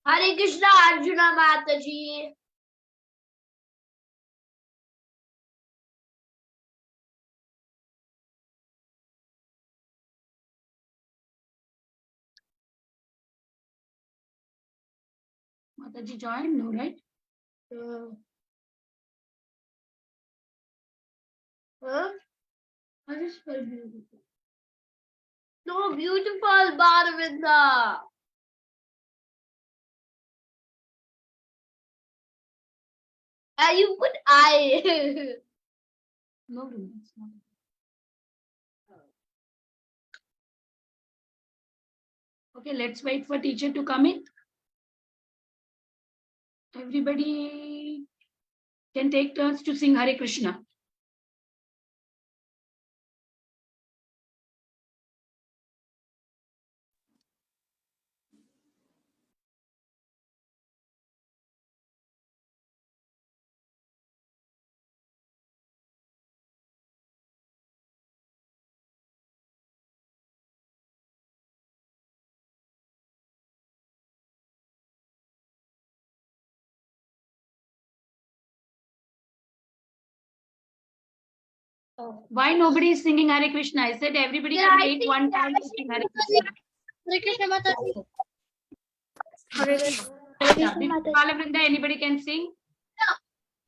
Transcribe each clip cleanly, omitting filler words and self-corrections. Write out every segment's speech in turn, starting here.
Hare Krishna, Arjuna Mataji. Mataji joined? No, right? Huh? I just felt beautiful. So beautiful, Bharavinda. You put I. No, it's not. Okay, let's wait for teacher to come in. Everybody can take turns to sing Hare Krishna. Why nobody is singing Hare Krishna? I said everybody can wait one time to sing Hare Krishna. Hare Krishna Mataji. Yeah, Balavrinda, anybody can sing? No,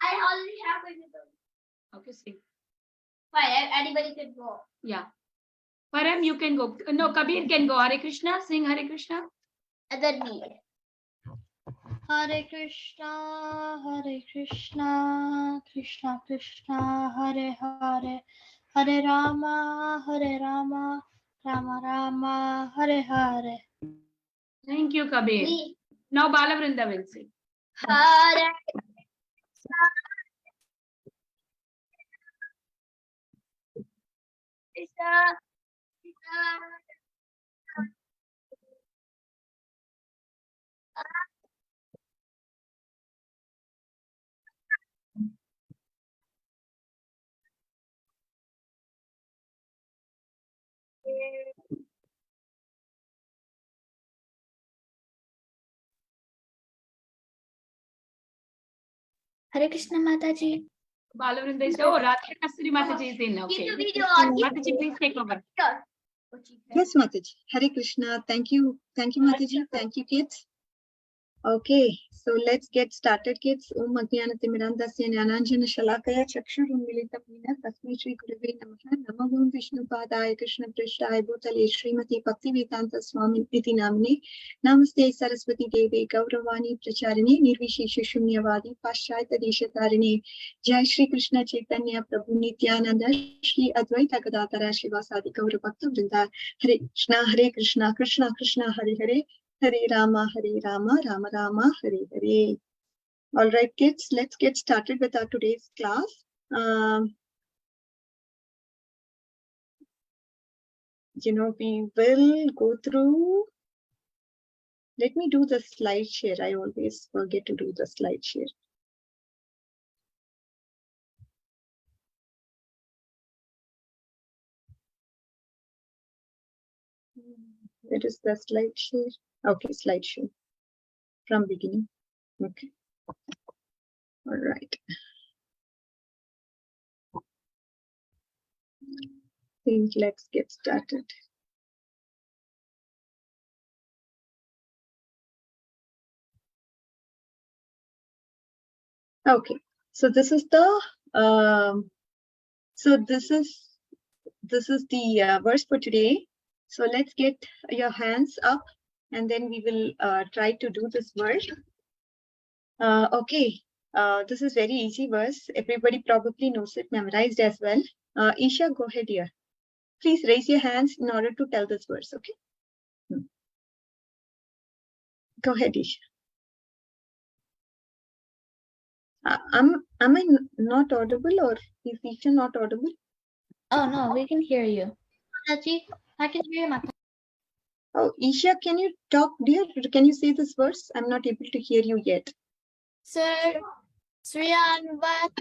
I already have it. Okay, sing. Fine, anybody can go. Yeah. Param, you can go. No, Kabir can go. Hare Krishna, sing Hare Krishna. And then me. Hare Krishna, Krishna Krishna, Hare Hare, Hare Rama, Rama Rama, Hare Hare. Thank you, Kabir. Now Balavrinda will sing. Hare Krishna, Hare Krishna Mataji. Balavrinda is oh, Radhika Kasturi Mataji is in. Okay. Mataji, please take over. Yes, Mataji. Hare Krishna. Thank you. Thank you, Mataji. Thank you, kids. Okay, so let's get started, kids. Om Ajnanatimirandasya Jnananjana Shalakaya Chakshurummilitam Yena Tasmai Shri Gurave Namaha Namo Vishnu Padaya Krishna Prishtaya Bhutale Srimati Bhaktivedanta Swami Iti Namne Namaste Saraswati Deve Gauravani Pracharini Nirvishesha Shunyavadi Paschayata Deshatarine Jai Shri Krishna Chaitanya Prabhu Nityananda Shri Advaita Gadadhara Shivasadi Gaura Bhakta Vrinda Hare Krishna Krishna Krishna Hare Hare Hare Rama, Rama Rama, Hare Hare. All right, kids, let's get started with our today's class. We will go through. Let me do the slide share. I always forget to do the slide share. Where is the slide share? Okay, slide share from beginning. Okay. All right. I think let's get started. Okay, so this is the this is the verse for today. So let's get your hands up and then we will try to do this verse. Okay, this is very easy verse. Everybody probably knows it, memorized as well. Isha, go ahead here. Please raise your hands in order to tell this verse, okay? Go ahead, Isha. Am I not audible or is Isha not audible? Oh no, we can hear you. Mataji, I can hear you, Mataji. Oh, Isha, can you talk, dear? Can you say this verse? I'm not able to hear you yet. Sir, Sriyanvat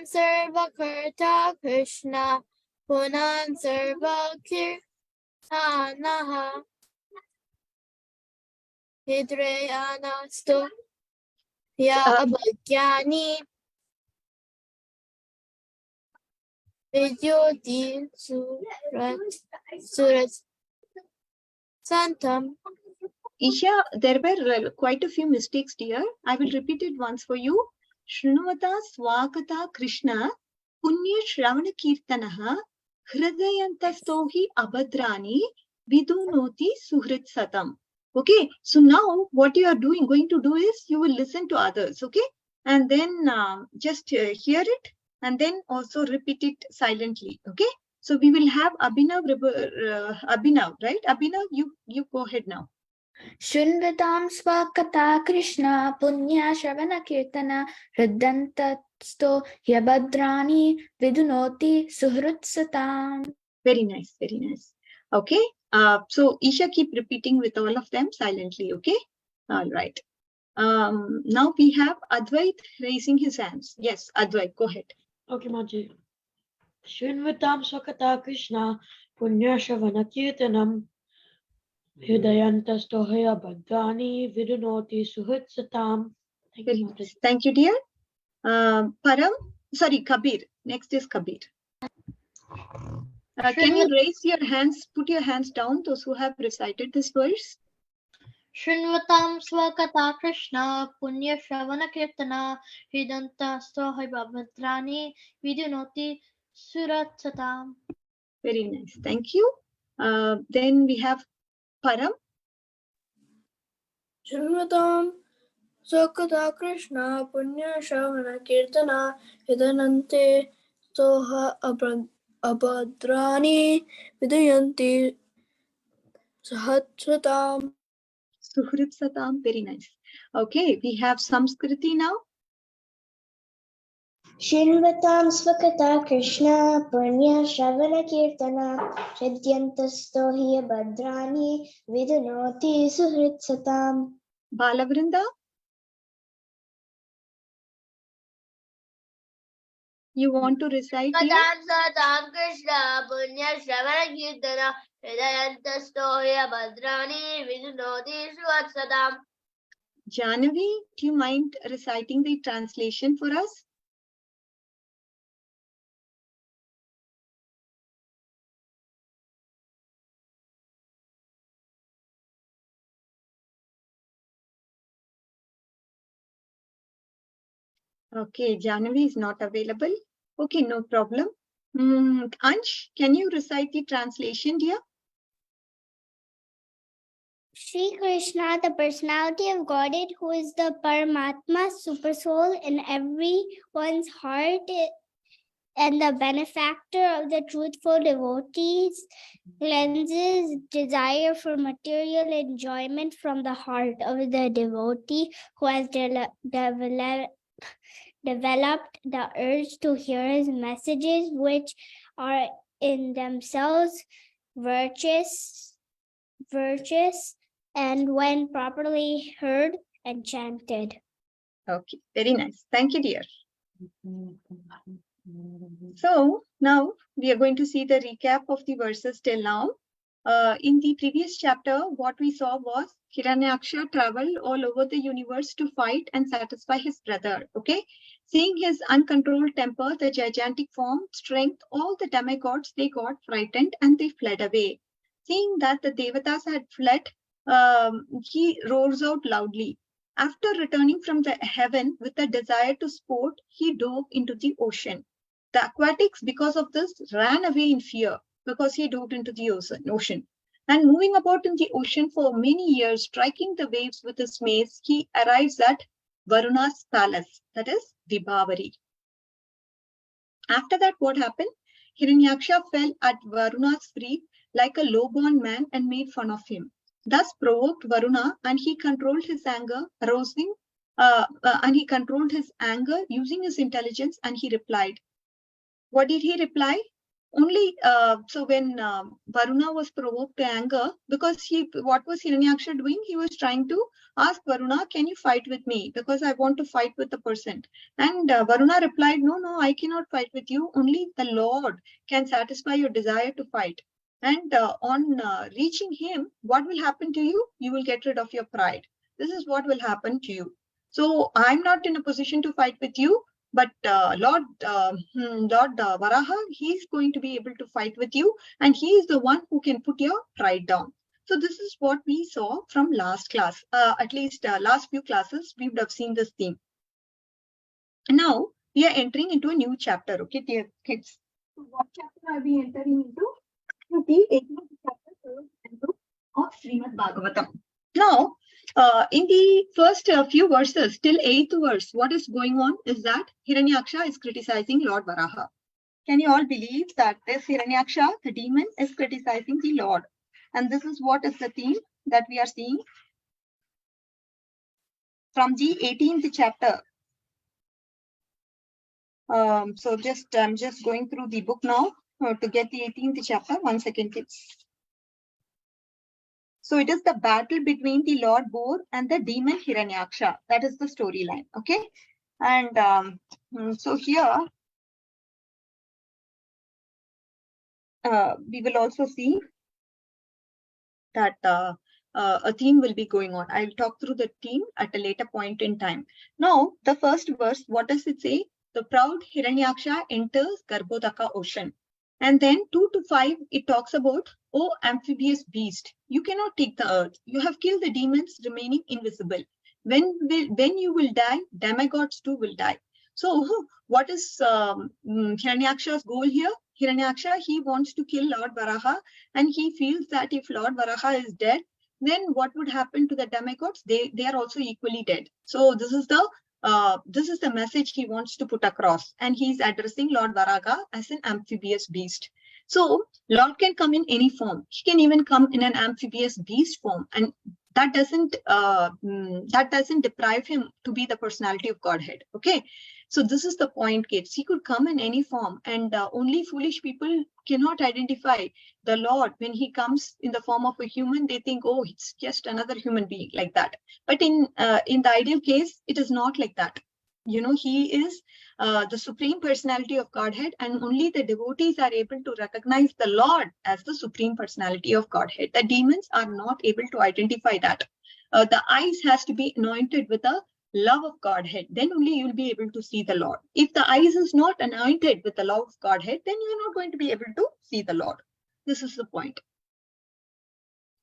Sarva Karta Krishna Punan Sarva Kirtanaha Hidreyanastu ya abhagyani vidyoti surat santam. Isha, there were quite a few mistakes, dear. I will repeat it once for you. Shrunuvata swakata Krishna punya shravana kirtanaha hridayantastohi abhadrani vidunoti suhrit satam. Okay, so now what you are going to do is you will listen to others, okay? And then just hear it and then also repeat it silently, okay? So we will have Abhinav, right? Abhinav, you go ahead now. Shunvatam swakata Krishna punya shravana kirtana hridantasto yabhadrani vidunoti suhrutsatam. Very nice, very nice. Okay. So Isha, keep repeating with all of them silently, okay? All right. Now we have Advait raising his hands. Yes, Advait, go ahead. Okay, Maji. Shunvatam swakata Krishna punya shravana kirtanam Hidayantastohaya Bhadrani Vidunoti Suhitsatam. Very nice. Thank you, dear. Kabir. Next is Kabir. Can you raise your hands, put your hands down, those who have recited this verse? Shunvatam swakata Krishna punya shravana kirtana hridanta stohai babhadrani vidunoti suratsatam. Very nice. Thank you. Then we have Param. Shunvatam Swakata Krishna Punya Shravana Kirtana Hidanante Soha Abhadrani Vidayanti Sahatsatam. Suhrit Satam, very nice. Okay, we have Samskriti now. Shrinvatam Swakata Krishna Punya Shravana Kirtana Hridyantasto Hiya Bhadrani Vidunoti Suhrit Satam. Balavrinda. You want to recite here? Swakata Krishna Punya Shravana Kirtana Hridyantasto Hiya Bhadrani Vidunoti Suhrit Satam. Janavi, do you mind reciting the translation for us? Okay, Janavi is not available. Okay, no problem. Ansh, can you recite the translation, dear? Sri Krishna, the personality of Godhead, who is the Paramatma super soul in everyone's heart and the benefactor of the truthful devotees, cleanses desire for material enjoyment from the heart of the devotee who has developed the urge to hear his messages, which are in themselves virtuous, and when properly heard and chanted. Okay, very nice. Thank you, dear. So now we are going to see the recap of the verses till now. In the previous chapter, what we saw was Hiranyaksha traveled all over the universe to fight and satisfy his brother. Okay, seeing his uncontrolled temper, the gigantic form, strength, all the demigods, they got frightened and they fled away. Seeing that the Devatas had fled, he roars out loudly. After returning from the heaven with a desire to sport, he dove into the ocean. The aquatics, because of this, ran away in fear because he dove into the ocean. And moving about in the ocean for many years, striking the waves with his mace, he arrives at Varuna's palace, that is Vibhavari. After that, what happened? Hiranyaksha fell at Varuna's feet like a low-born man and made fun of him. Thus provoked Varuna, and he controlled his anger, using his intelligence, and he replied. What did he reply? Only so when Varuna was provoked to anger, because what was Hiranyaksha doing? He was trying to ask Varuna, can you fight with me? Because I want to fight with the person. And Varuna replied, no, I cannot fight with you. Only the Lord can satisfy your desire to fight. And on reaching him, what will happen to you? You will get rid of your pride. this is what will happen to you. So I'm not in a position to fight with you, but Lord Varaha, he's going to be able to fight with you, and he is the one who can put your pride down. So this is what we saw from last class. At least last few classes, we would have seen this theme. Now we are entering into a new chapter, okay, dear kids. So what chapter are we entering into? The 18th chapter of Srimad Bhagavatam. Now, in the first few verses till 8th verse, what is going on is that Hiranyaksha is criticizing Lord Varaha. Can you all believe that this Hiranyaksha, the demon, is criticizing the Lord? And this is what is the theme that we are seeing from the 18th chapter. So I'm just going through the book now to get the 18th chapter. 1 second, kids. So it is the battle between the Lord Boar and the demon Hiranyaksha. That is the storyline, okay? And so here, we will also see that a theme will be going on. I'll talk through the theme at a later point in time. Now, the first verse, what does it say? The proud Hiranyaksha enters Garbhodaka ocean. And then 2 to 5, it talks about, oh, amphibious beast, you cannot take the earth. You have killed the demons remaining invisible. When you will die, demigods too will die. So what is Hiranyaksha's goal here? Hiranyaksha, he wants to kill Lord Varaha, and he feels that if Lord Varaha is dead, then what would happen to the demigods? They are also equally dead. So this is the message he wants to put across, and he's addressing Lord Varaha as an amphibious beast. So Lord can come in any form. He can even come in an amphibious beast form, and that doesn't deprive him to be the personality of Godhead. Okay. So this is the point, kids. He could come in any form, and only foolish people cannot identify the Lord. When he comes in the form of a human, they think, oh, it's just another human being, like that. But in the ideal case, it is not like that. You know, he is the supreme personality of Godhead, and only the devotees are able to recognize the Lord as the supreme personality of Godhead. The demons are not able to identify that. The eyes has to be anointed with a love of Godhead, then only you'll be able to see the Lord. If the eyes is not anointed with the love of Godhead, then you're not going to be able to see the Lord. This is the point.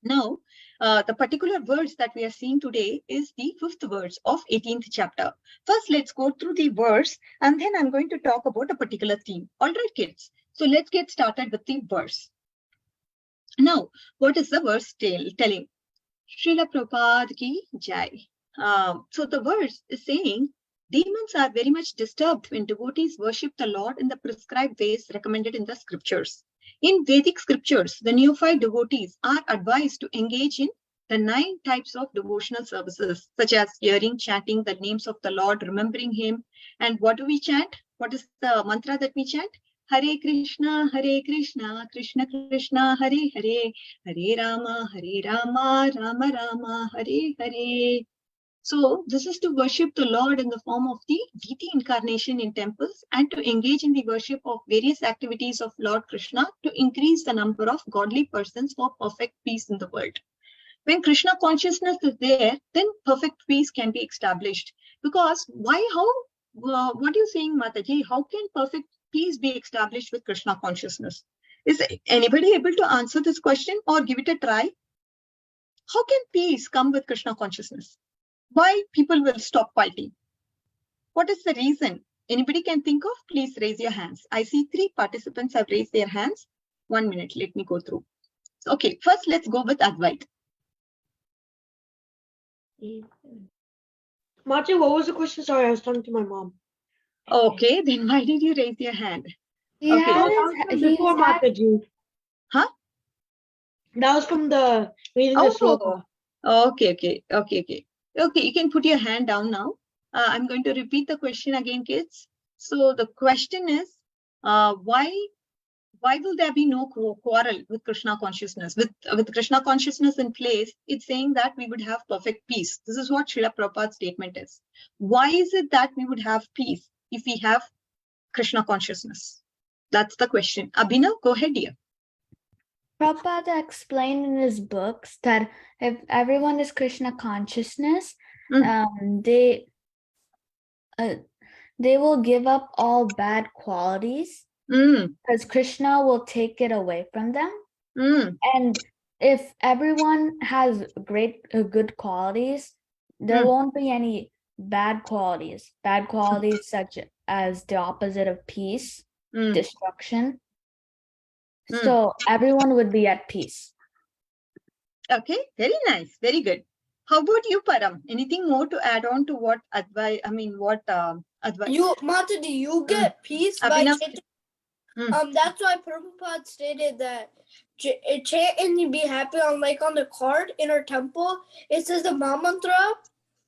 Now, the particular verse that we are seeing today is the 5th verse of 18th chapter. First, let's go through the verse, and then I'm going to talk about a particular theme. All right, kids. So let's get started with the verse. Now, what is the verse telling? Srila Prabhupada ki jai. So the verse is saying, demons are very much disturbed when devotees worship the Lord in the prescribed ways recommended in the scriptures. In Vedic scriptures, the neophyte devotees are advised to engage in the 9 types of devotional services, such as hearing, chanting the names of the Lord, remembering him. And what do we chant? What is the mantra that we chant? Hare Krishna, Krishna Krishna, Hare Hare, Hare Rama, Rama Rama, Hare Hare. So this is to worship the Lord in the form of the deity incarnation in temples, and to engage in the worship of various activities of Lord Krishna to increase the number of godly persons for perfect peace in the world. When Krishna consciousness is there, then perfect peace can be established. Because what are you saying, Mataji? How can perfect peace be established with Krishna consciousness? Is anybody able to answer this question or give it a try? How can peace come with Krishna consciousness? Why people will stop fighting? What is the reason? Anybody can think of? Please raise your hands. I see 3 participants have raised their hands. 1 minute, let me go through. Okay, first let's go with Advait. Mataji, what was the question? Sorry, I was talking to my mom. Okay, then why did you raise your hand? He Okay. has Before Mataji. Huh? That was from the reading the sloka. Okay. Okay, you can put your hand down now. I'm going to repeat the question again, kids. So the question is, why will there be no quarrel with Krishna consciousness? With Krishna consciousness in place, it's saying that we would have perfect peace. This is what Srila Prabhupada's statement is. Why is it that we would have peace if we have Krishna consciousness? That's the question. Abhinav, go ahead, dear. Prabhupada explained in his books that if everyone is Krishna consciousness, they will give up all bad qualities because Krishna will take it away from them. And if everyone has good qualities, there won't be any bad qualities. Bad qualities such as the opposite of peace, destruction. So everyone would be at peace. Okay, very nice, very good. How about you, Param? Anything more to add on to what advice? I mean, what advice? You, Mataji, you get peace by chanting. That's why Prabhupada stated that chant and be happy on the card in our temple. It says the Mahamantra,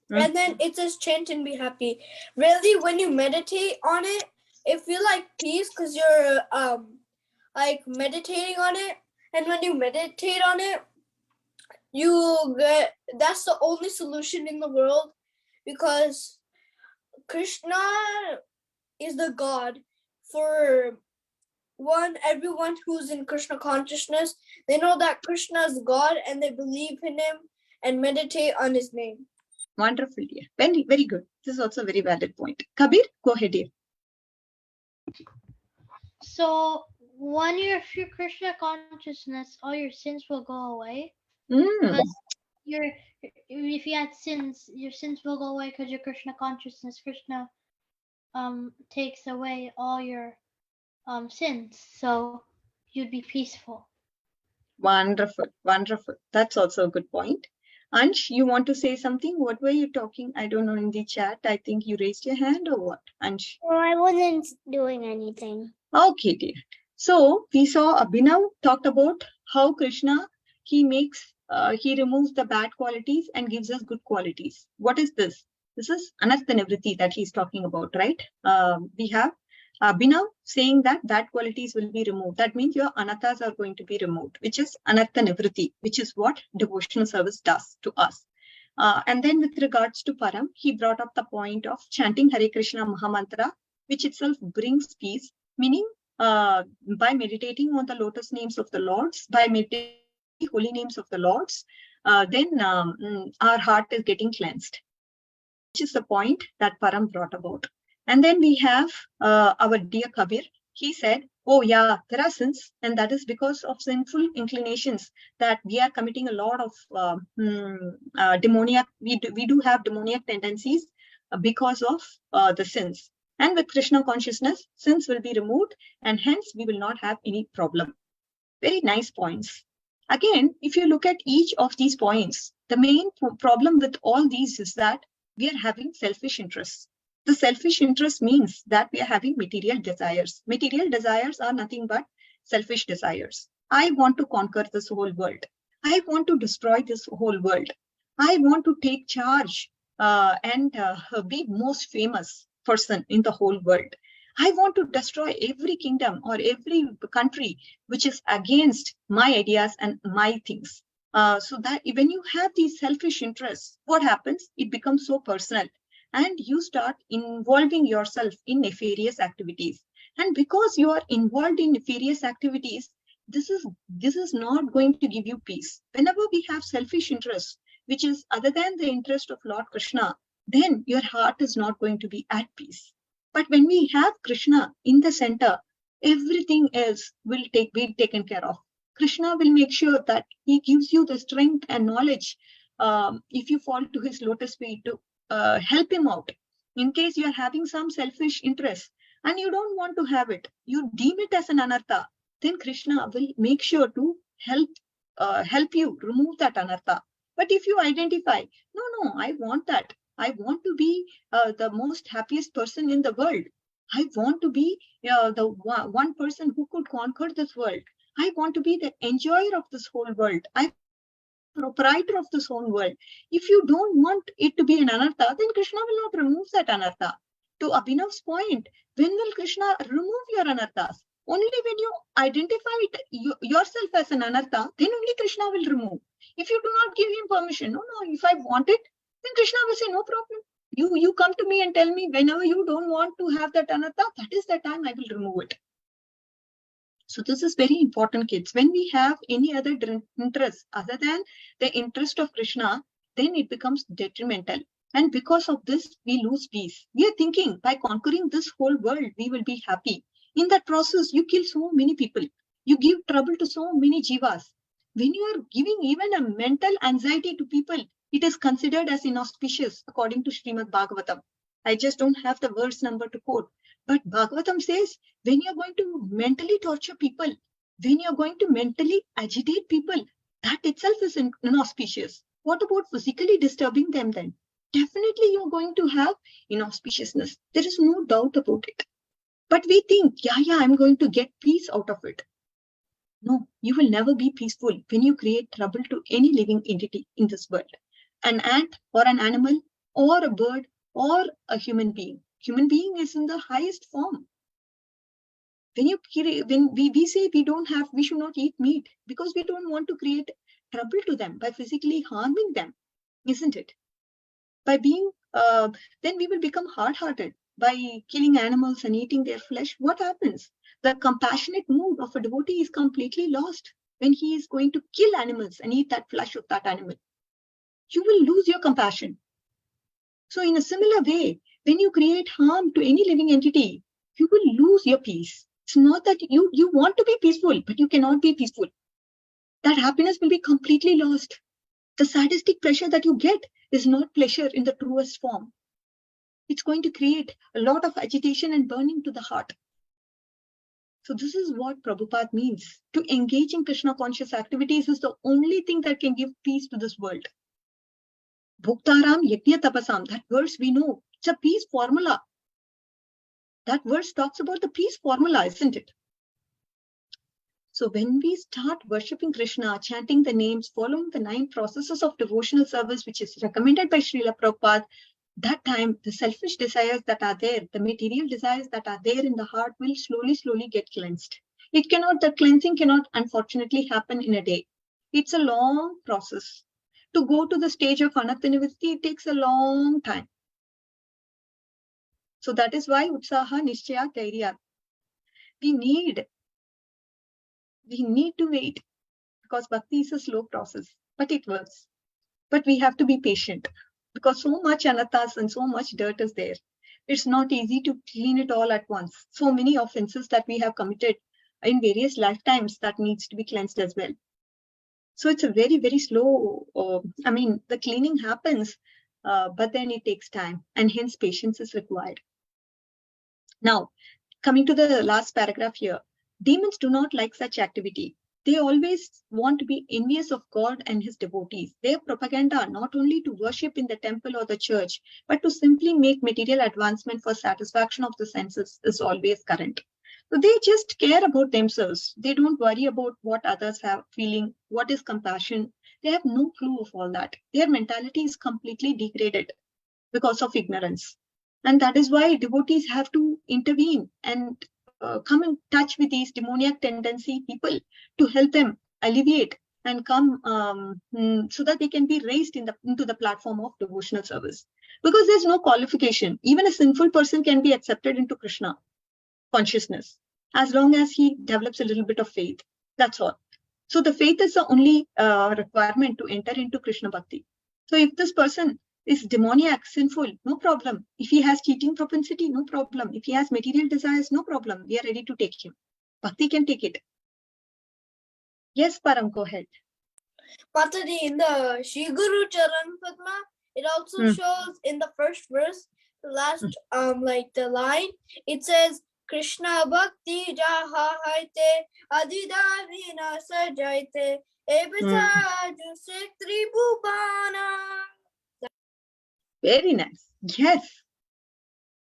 and then it says chant and be happy. Really, when you meditate on it, it feels like peace because you're meditating on it, and when you meditate on it, that's the only solution in the world, because Krishna is the God for everyone who's in Krishna consciousness. They know that Krishna is God and they believe in him and meditate on his name. Wonderful, dear. Very, very good. This is also a very valid point. Kabir, go ahead, dear. So when you're Krishna consciousness, all your sins will go away. Because if you had sins, your sins will go away because you're Krishna consciousness. Krishna takes away all your sins, so you'd be peaceful. Wonderful, wonderful. That's also a good point. Ansh, you want to say something? What were you talking? I don't know, in the chat. I think you raised your hand or what? Ansh? Oh, I wasn't doing anything. Okay, dear. So we saw Abhinav talked about how Krishna, he removes the bad qualities and gives us good qualities. What is this? This is anartha nivritti that he's talking about, right? We have Abhinav saying that bad qualities will be removed. That means your anathas are going to be removed, which is anartha nivritti, which is what devotional service does to us. And then with regards to Param, he brought up the point of chanting Hare Krishna Mahamantra, which itself brings peace, meaning by meditating on the lotus names of the Lords, by meditating the holy names of the Lords, then our heart is getting cleansed, which is the point that Param brought about. And then we have our dear Kabir. He said, oh yeah, there are sins, and that is because of sinful inclinations that we are committing a lot of demoniac. We do have demoniac tendencies because of the sins. And with Krishna consciousness, sins will be removed, and hence we will not have any problem. Very nice points. Again, if you look at each of these points, the main problem with all these is that we are having selfish interests. The selfish interest means that we are having material desires. Material desires are nothing but selfish desires. I want to conquer this whole world. I want to destroy this whole world. I want to take charge and be most famous person in the whole world. I want to destroy every kingdom or every country which is against my ideas and my things. So that when you have these selfish interests, what happens? It becomes so personal. And you start involving yourself in nefarious activities. And because you are involved in nefarious activities, this is not going to give you peace. Whenever we have selfish interests, which is other than the interest of Lord Krishna, then your heart is not going to be at peace. But when we have Krishna in the center, everything else will be taken care of. Krishna will make sure that he gives you the strength and knowledge if you fall to his lotus feet to help him out. In case you are having some selfish interest and you don't want to have it, you deem it as an anartha, then Krishna will make sure to help you remove that anartha. But if you identify, no, I want that. I want to be the most happiest person in the world. I want to be the one person who could conquer this world. I want to be the enjoyer of this whole world. I proprietor of this whole world. If you don't want it to be an anartha, then Krishna will not remove that anartha. To Abhinav's point, when will Krishna remove your anarthas? Only when you identify it yourself as an anartha, then only Krishna will remove. If you do not give him permission, no, if I want it, then Krishna will say, no problem. You come to me and tell me whenever you don't want to have that anartha, that is the time I will remove it. So this is very important, kids. When we have any other interest other than the interest of Krishna, then it becomes detrimental. And because of this, we lose peace. We are thinking by conquering this whole world, we will be happy. In that process, you kill so many people. You give trouble to so many jivas. When you are giving even a mental anxiety to people, it is considered as inauspicious according to Srimad Bhagavatam. I just don't have the verse number to quote. But Bhagavatam says, when you're going to mentally torture people, when you're going to mentally agitate people, that itself is inauspicious. What about physically disturbing them then? Definitely you're going to have inauspiciousness. There is no doubt about it. But we think, yeah, I'm going to get peace out of it. No, you will never be peaceful when you create trouble to any living entity in this world. An ant or an animal or a bird or a human being. Human being is in the highest form. When we say we should not eat meat because we don't want to create trouble to them by physically harming them, isn't it? By being, then we will become hard-hearted by killing animals and eating their flesh. What happens? The compassionate mood of a devotee is completely lost when he is going to kill animals and eat that flesh of that animal. You will lose your compassion. So in a similar way, when you create harm to any living entity, you will lose your peace. It's not that you want to be peaceful, but you cannot be peaceful. That happiness will be completely lost. The sadistic pleasure that you get is not pleasure in the truest form. It's going to create a lot of agitation and burning to the heart. So this is what Prabhupada means. To engage in Krishna conscious activities is the only thing that can give peace to this world. Bhuktaram Yajna Tapasam, that verse we know, it's a peace formula. That verse talks about the peace formula, isn't it? So when we start worshipping Krishna, chanting the names, following the 9 processes of devotional service, which is recommended by Srila Prabhupada, that time the selfish desires that are there, the material desires that are there in the heart will slowly get cleansed. The cleansing cannot unfortunately happen in a day. It's a long process. To go to the stage of Anattanivritti, it takes a long time. So that is why Utsaha Nishchaya Dhairya. We need to wait because bhakti is a slow process, but it works. But we have to be patient because so much anathas and so much dirt is there. It's not easy to clean it all at once. So many offenses that we have committed in various lifetimes that needs to be cleansed as well. So it's a very, very slow, the cleaning happens, but then it takes time and hence patience is required. Now, coming to the last paragraph here, demons do not like such activity. They always want to be envious of God and his devotees. Their propaganda, not only to worship in the temple or the church, but to simply make material advancement for satisfaction of the senses is always current. So they just care about themselves. They don't worry about what others have feeling, what is compassion. They have no clue of all that. Their mentality is completely degraded because of ignorance. And that is why devotees have to intervene and come in touch with these demoniac tendency people to help them alleviate and come so that they can be raised into the platform of devotional service. Because there's no qualification. Even a sinful person can be accepted into Krishna consciousness as long as he develops a little bit of faith. That's all. So the faith is the only requirement to enter into Krishna Bhakti. So if this person is demoniac, sinful, no problem. If he has cheating propensity, no problem. If he has material desires, no problem. We are ready to take him. Bhakti can take it. Yes, Param, go ahead. Mataji, in the Shri Guru Charan Padma, it also shows in the first verse, the last the line, it says, Krishna Bhakti Jaha Haite Adidavina Sajaite Ebisa Jusek Tribhubana. Very nice. Yes.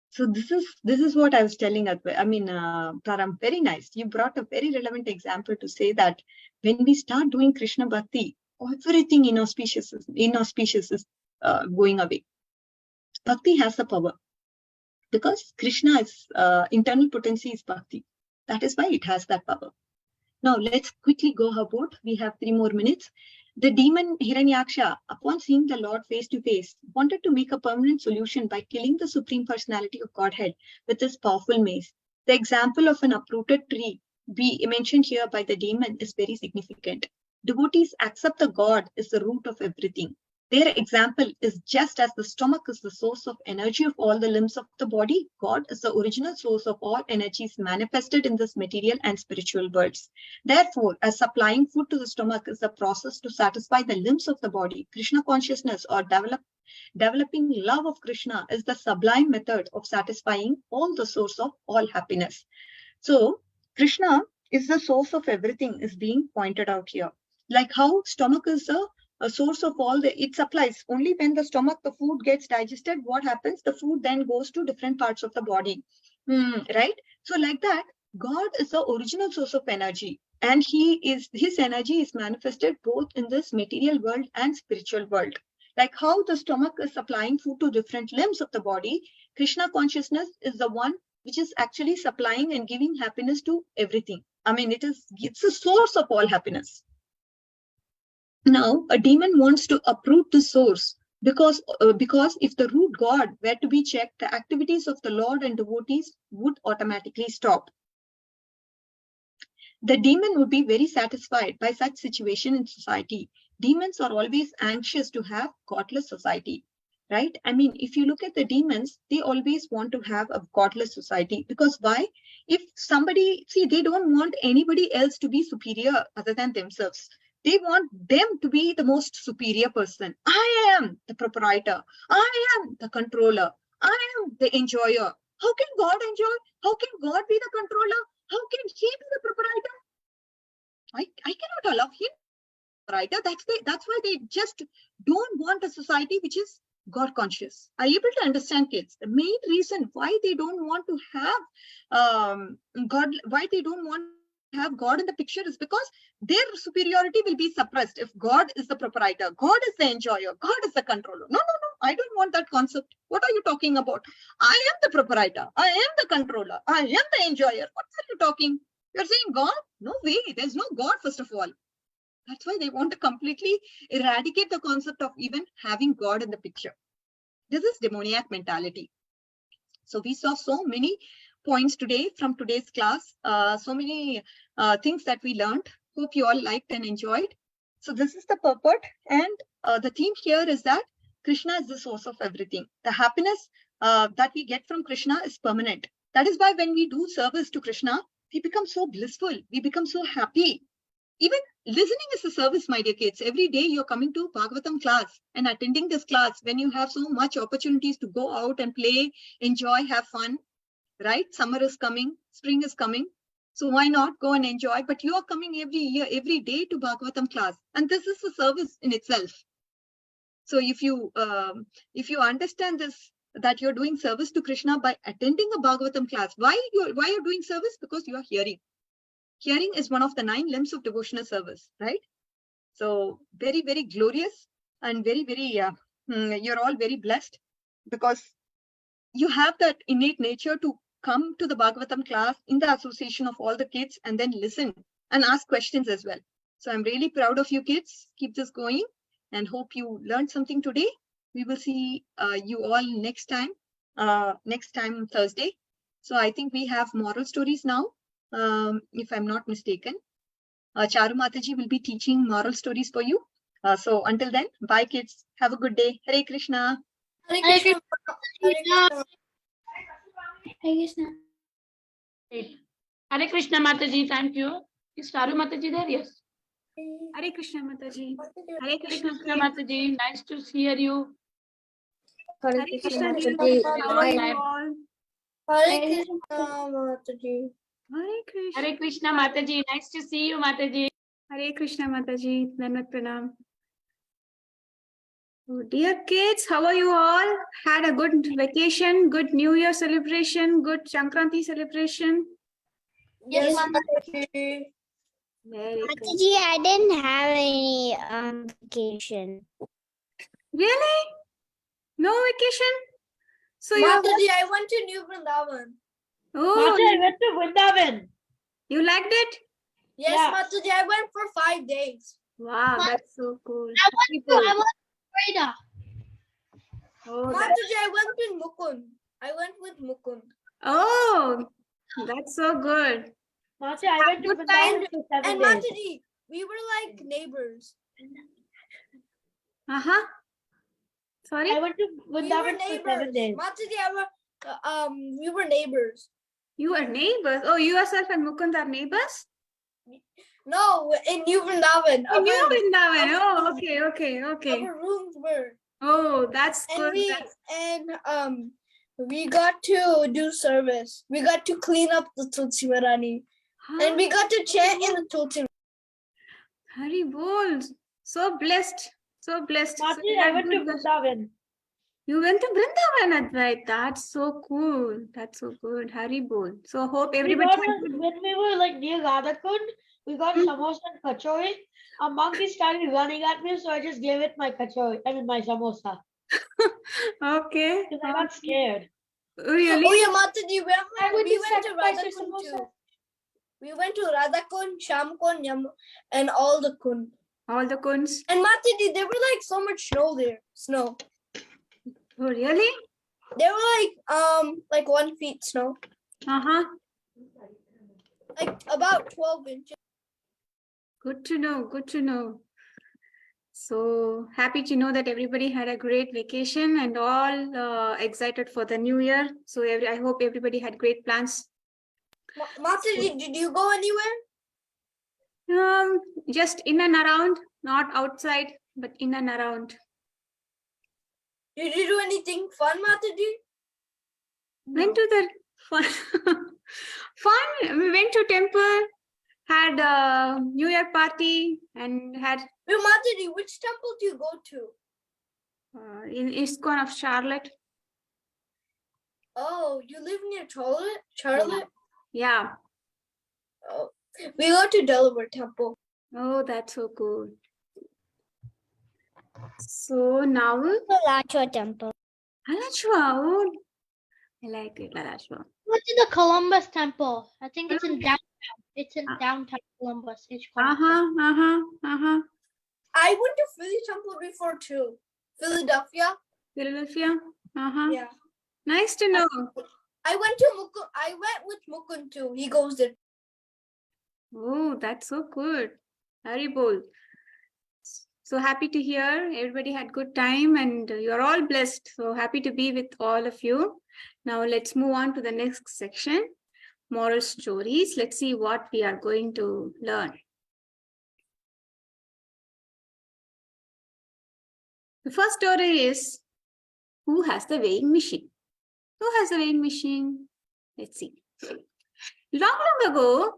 So this is what I was telling. Param, very nice. You brought a very relevant example to say that when we start doing Krishna Bhakti, everything inauspicious is going away. Bhakti has the power because Krishna is internal potency is Bhakti. That is why it has that power. Now let's quickly go about. We have 3 more minutes. The demon Hiranyaksha, upon seeing the Lord face to face, wanted to make a permanent solution by killing the Supreme Personality of Godhead with his powerful mace. The example of an uprooted tree mentioned here by the demon is very significant. Devotees accept the God is the root of everything. Their example is just as the stomach is the source of energy of all the limbs of the body, God is the original source of all energies manifested in this material and spiritual worlds. Therefore, as supplying food to the stomach is the process to satisfy the limbs of the body, Krishna consciousness or developing love of Krishna is the sublime method of satisfying all the source of all happiness. So, Krishna is the source of everything is being pointed out here. Like how stomach is a source of all it supplies. Only when the stomach, the food gets digested, what happens? The food then goes to different parts of the body. Right? So like that, God is the original source of energy. And his energy is manifested both in this material world and spiritual world. Like how the stomach is supplying food to different limbs of the body, Krishna consciousness is the one which is actually supplying and giving happiness to everything. I mean, it's the source of all happiness. Now, a demon wants to uproot the source because if the root God were to be checked, the activities of the Lord and devotees would automatically stop. The demon would be very satisfied by such situation in society. Demons are always anxious to have godless society, right? I mean, if you look at the demons, they always want to have a godless society. Because why? If somebody, they don't want anybody else to be superior other than themselves. They want them to be the most superior person. I am the proprietor. I am the controller. I am the enjoyer. How can God enjoy? How can God be the controller? How can he be the proprietor? I cannot allow him proprietor. That's why they just don't want a society which is God conscious. Are you able to understand, kids? The main reason why they don't want to have why they don't want to have God in the picture is because their superiority will be suppressed if God is the proprietor, God is the enjoyer, God is the controller. No, I don't want that concept. What are you talking about? I am the proprietor, I am the controller, I am the enjoyer. What are you talking? You're saying God? No way, there's no God, first of all. That's why they want to completely eradicate the concept of even having God in the picture. This is demoniac mentality. So we saw so many points today from today's class, so many things that we learned. Hope you all liked and enjoyed. So this is the purport, and the theme here is that Krishna is the source of everything. The happiness that we get from Krishna is permanent. That is why when we do service to Krishna, we become so blissful, we become so happy. Even listening is a service, my dear kids. Every day you're coming to Bhagavatam class and attending this class when you have so much opportunities to go out and play, enjoy, have fun, right? Summer is coming, spring is coming. So why not go and enjoy? But you are coming every year, every day to Bhagavatam class. And this is a service in itself. So if you understand this, that you're doing service to Krishna by attending a Bhagavatam class, why you're doing service? Because you are hearing. Hearing is one of the 9 limbs of devotional service, right? So very, very glorious and very, very, you're all very blessed because you have that innate nature to come to the Bhagavatam class in the association of all the kids and then listen and ask questions as well. So I'm really proud of you kids. Keep this going and hope you learned something today. We will see you all next time Thursday. So I think we have moral stories now. If I'm not mistaken, Charu Mataji will be teaching moral stories for you. So until then, bye kids. Have a good day. Hare Krishna. Hare Krishna. Hare Krishna. Hare Krishna. Hare Krishna Mataji, thank you. Is Charu Mataji there? Yes. Hare Krishna Mataji. Hare Hare Krishna Krishna Mataji, nice to hear you. Hare Krishna Mataji. How are you all? Hare Krishna Mataji. Hare Krishna. Hare Krishna Mataji, nice to see you Mataji. Hare Krishna Mataji. Danvat Pranam. Oh, dear kids, how are you all? Had a good vacation, good New Year celebration, good Sankranti celebration? Yes, Mataji. Very good. Mataji, I didn't have any vacation. Really? No vacation? So Mataji, I went to New Vrindavan. Oh, Mataji, I went to Vrindavan. you liked it? Yes, Yeah. Mataji, I went for 5 days. Wow, that's so cool. I went to Florida. Oh, Mataji, I went with Mukund. I went with Mukund. oh, that's so good. Mataji, I went to Good time. Vrindavan for 7 And days. Mataji, we were like neighbors. Sorry. I went to We were Vrindavan for 7 neighbors. days. Mataji, we were neighbors. You are neighbors. Oh, you yourself and Mukund are neighbors? No, in New Vrindavan. Oh, you are Vrindavan. Oh, okay. Our rooms were. Oh, that's And good. we got to do service. We got to clean up the Tulsi Marani. And we got to chant in the Tulsi. Hari bol. So blessed. So blessed. So Mataji, you I had went to good- Vrindavan. You went to Vrindavan, Advait. That's so cool. That's so good. Hari bol. So hope everybody. When we were like near Radhakund, we got samosa and kachori. A monkey started running at me, so I just gave it my kachori. I mean my samosa. Okay. Because I got scared. Really? Oh yeah, Mataji, Why would we you went to sacrifice your Radhakund samosa? too. We went to Radhakund, Shamkund, and all the Kund. All the kunds. And Mataji, there were like so much snow there. Snow. Oh, really? There were like 1 feet snow. Like about 12 inches. Good to know. Good to know. So happy to know that everybody had a great vacation and all excited for the new year. So I hope everybody had great plans. Mataji, did you go anywhere? Just in and around, not outside, but in and around. Did you do anything fun, Mataji? Went to the fun. We went to temple, had a New Year party, and had Wait, Mataji, which temple do you go to? in ISKCON of Charlotte. Oh, you live near Charlotte? Yeah. Oh, we go to Delaware Temple. Oh, that's so cool. So now, Alachua temple. Alachua. Oh, I like it, Alachua. What's in the Columbus Temple? I think it's in downtown. It's in downtown Columbus. It's called. I went to Philly Temple before too. Philadelphia. Philadelphia. Yeah. Nice to know. I went with Mukund too. He goes there. Oh, that's so good. Very bold. So happy to hear everybody had good time and you're all blessed. So happy to be with all of you. Now let's move on to the next section, moral stories. Let's see what we are going to learn. The first story is, who has the weighing machine? Who has a weighing machine? Let's see. Long ago,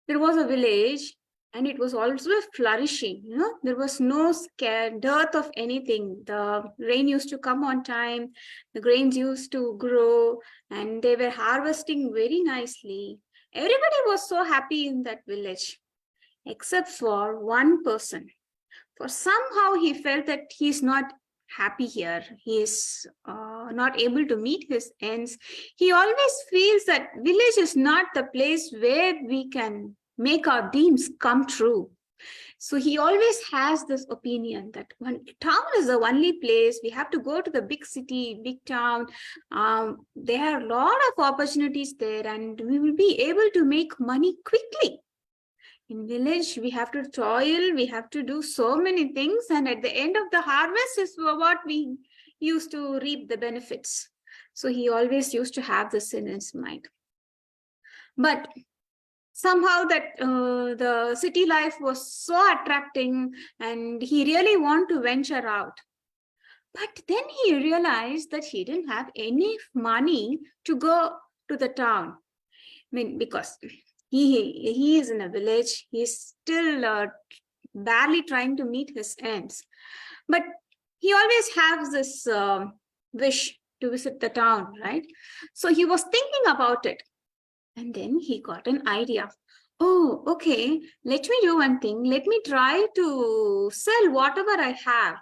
there was a village and it was also flourishing. You know, there was no dearth of anything. The rain used to come on time. The grains used to grow and they were harvesting very nicely. Everybody was so happy in that village, except for one person. For somehow he felt that he's not happy here. He is not able to meet his ends. He always feels that village is not the place where we can make our dreams come true. So he always has this opinion that when town is the only place, we have to go to the big city, big town. There are a lot of opportunities there and we will be able to make money quickly. In village, we have to toil, we have to do so many things, and at the end of the harvest is what we used to reap the benefits. So he always used to have this in his mind. But somehow that the city life was so attracting and he really wanted to venture out. But then he realized that he didn't have any money to go to the town. I mean, because he is in a village, he's still barely trying to meet his ends. But he always has this wish to visit the town, right? So he was thinking about it. And then he got an idea. Oh, okay, let me do one thing. Let me try to sell whatever I have.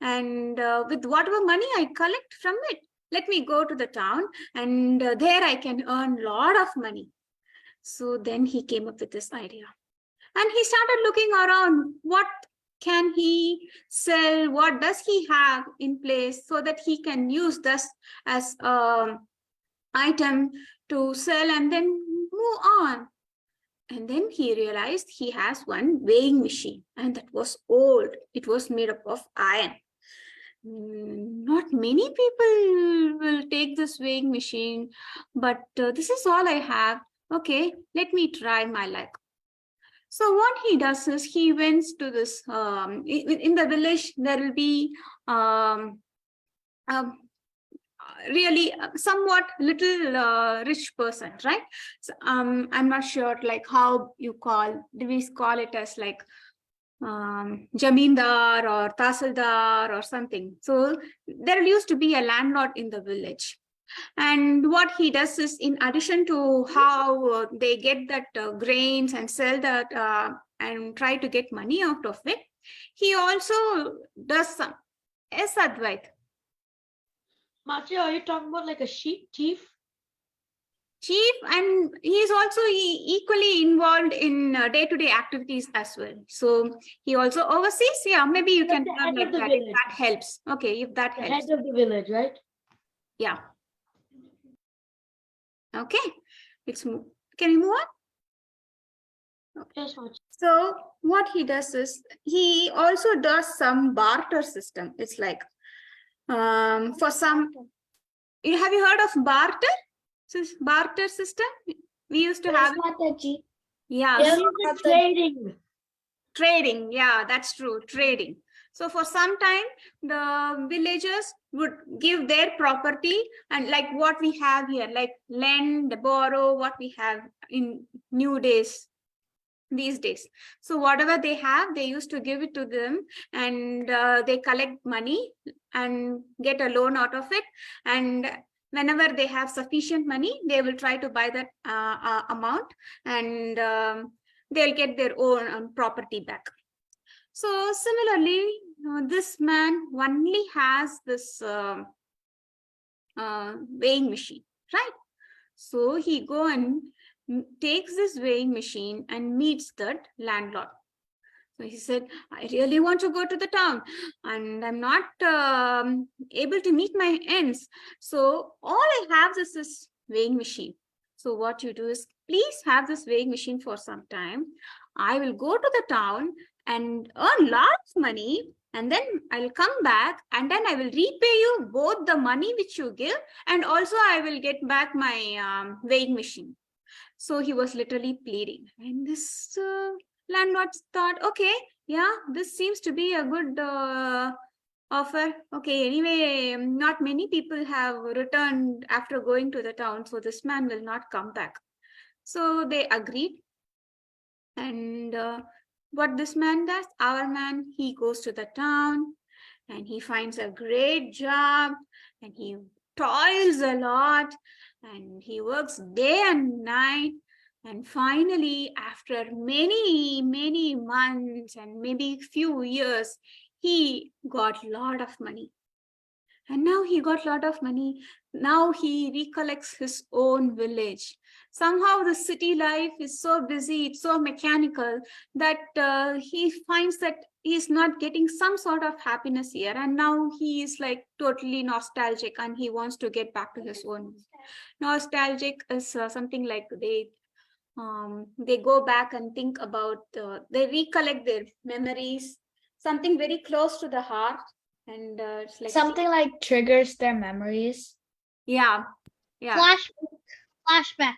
And with whatever money I collect from it, let me go to the town and there I can earn a lot of money. So then he came up with this idea. And he started looking around. What can he sell? What does he have in place so that he can use this as an item to sell and then move on? And then he realized he has one weighing machine, and that was old. It was made up of iron. Not many people will take this weighing machine, but this is all I have. Okay, let me try my luck. So what he does is he went to this, in the village, there will be really somewhat little rich person, right? So, I'm not sure like how you do we call it as like jamindar or tasildar or something. So there used to be a landlord in the village. And what he does is, in addition to how they get that grains and sell that and try to get money out of it, he also does some Advait. Machi, are you talking about like a chief? Chief, and he is also equally involved in day-to-day activities as well. So he also oversees. Yeah, maybe you can have like that if that helps. Okay, if that helps. Head of the village, right? Yeah. Okay, let's move. Can we move on? Okay. Yes, Machi. So what he does is he also does some barter system. It's like for some. Have you heard of barter? Barter system? We used to have. Mataji. Yeah. Yes, Trading. Yeah, that's true. Trading. So for some time, the villagers would give their property, and like what we have here, like lend, borrow, what we have in these days. So whatever they have, they used to give it to them, and they collect money and get a loan out of it. And whenever they have sufficient money, they will try to buy that amount, and they'll get their own property back. So similarly, this man only has this weighing machine, right? So he go and takes this weighing machine and meets that landlord. So he said, I really want to go to the town and I'm not able to meet my ends. So all I have is this weighing machine. So what you do is, please have this weighing machine for some time. I will go to the town and earn lots of money, and then I'll come back, and then I will repay you both the money which you give, and also I will get back my weighing machine. So he was literally pleading, and this landlord thought, okay, yeah, this seems to be a good offer. Okay, anyway, not many people have returned after going to the town, so this man will not come back. So they agreed. And what this man does, our man, he goes to the town and he finds a great job and he toils a lot and he works day and night. And finally, after many months and maybe few years, he got a lot of money. And now he got a lot of money. Now he recollects his own village. Somehow the city life is so busy, it's so mechanical that he finds that he's not getting some sort of happiness here. And now he is like totally nostalgic and he wants to get back to his own. Nostalgic is something like they go back and think about, they recollect their memories, something very close to the heart. And it's like something like triggers their memories. Yeah. Flashback.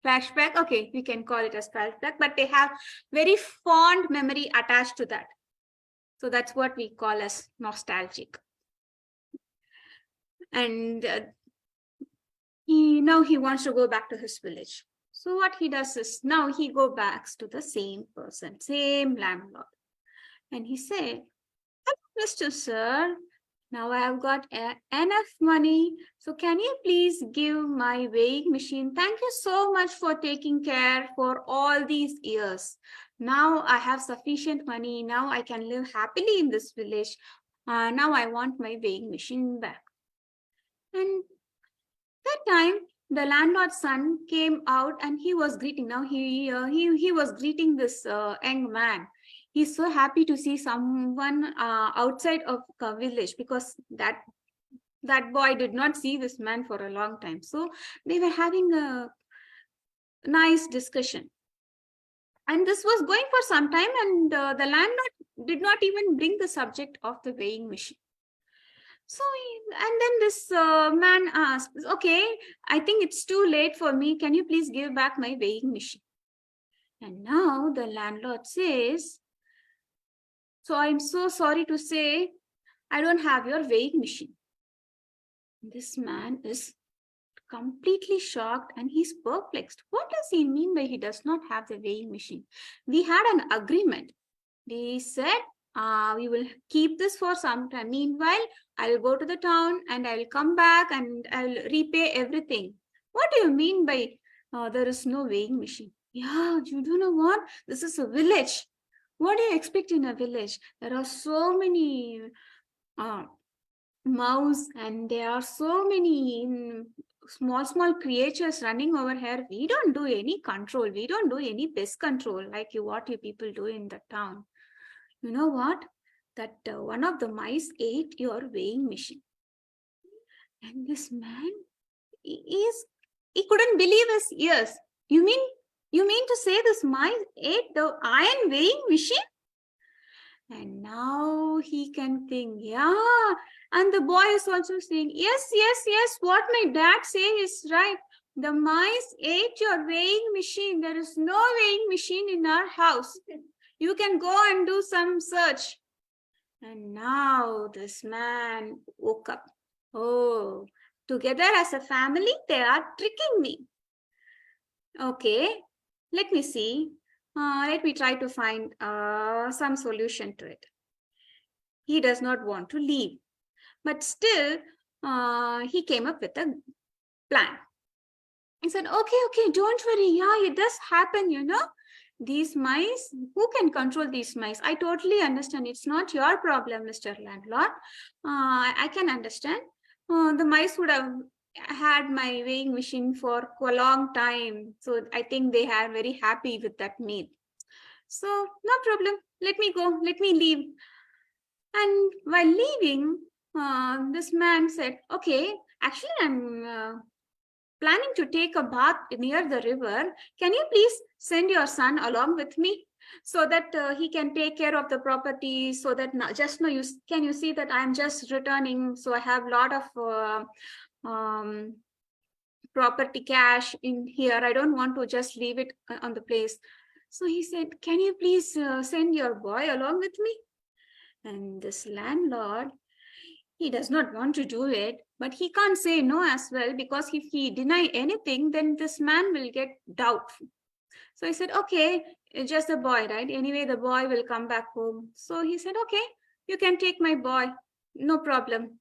Flashback. Okay, we can call it as flashback, but they have very fond memory attached to that. So that's what we call as nostalgic. And now he wants to go back to his village. So what he does is, now he go back to the same person, same landlord. And he said, Mr. Sir, now I have got enough money. So can you please give my weighing machine? Thank you so much for taking care for all these years. Now I have sufficient money. Now I can live happily in this village. Now I want my weighing machine back. And that time, the landlord's son came out and he was greeting. Now he was greeting this young man. He's so happy to see someone outside of the village, because that boy did not see this man for a long time. So they were having a nice discussion. And this was going for some time, and the landlord did not even bring the subject of the weighing machine. So, and then this man asked, okay, I think it's too late for me. Can you please give back my weighing machine? And now the landlord says, so I'm so sorry to say, I don't have your weighing machine. This man is completely shocked and he's perplexed. What does he mean by he does not have the weighing machine? We had an agreement. They said, we will keep this for some time. Meanwhile, I will go to the town and I will come back and I will repay everything. What do you mean by there is no weighing machine? Yeah, you do know what? This is a village. What do you expect in a village? There are so many mouse and there are so many small creatures running over here. We don't do any control. We don't do any pest control like what you people do in the town. You know what? That one of the mice ate your weighing machine. And this man, he couldn't believe his ears. You mean to say this mice ate the iron weighing machine? And now he can think, yeah. And the boy is also saying, yes, what my dad say is right. The mice ate your weighing machine. There is no weighing machine in our house. You can go and do some search. And now this man woke up. Oh, together as a family, they are tricking me. Okay, let me see. Let me try to find some solution to it. He does not want to leave. But still, he came up with a plan. He said, okay, don't worry. Yeah, it does happen, you know. These mice, who can control these mice? I totally understand. It's not your problem, Mr. Landlord. I can understand. The mice would have had my weighing machine for a long time. So I think they are very happy with that meal. So no problem. Let me go. Let me leave. And while leaving, this man said, okay, actually I'm planning to take a bath near the river. Can you please send your son along with me so that he can take care of the property, so that just now can you see that I'm just returning, so I have a lot of property cash in here. I don't want to just leave it on the place. So he said, can you please send your boy along with me? And this landlord, he does not want to do it, but he can't say no as well, because if he deny anything, then this man will get doubtful. So he said, okay, it's just a boy, right? Anyway, the boy will come back home. So he said, okay, you can take my boy, no problem.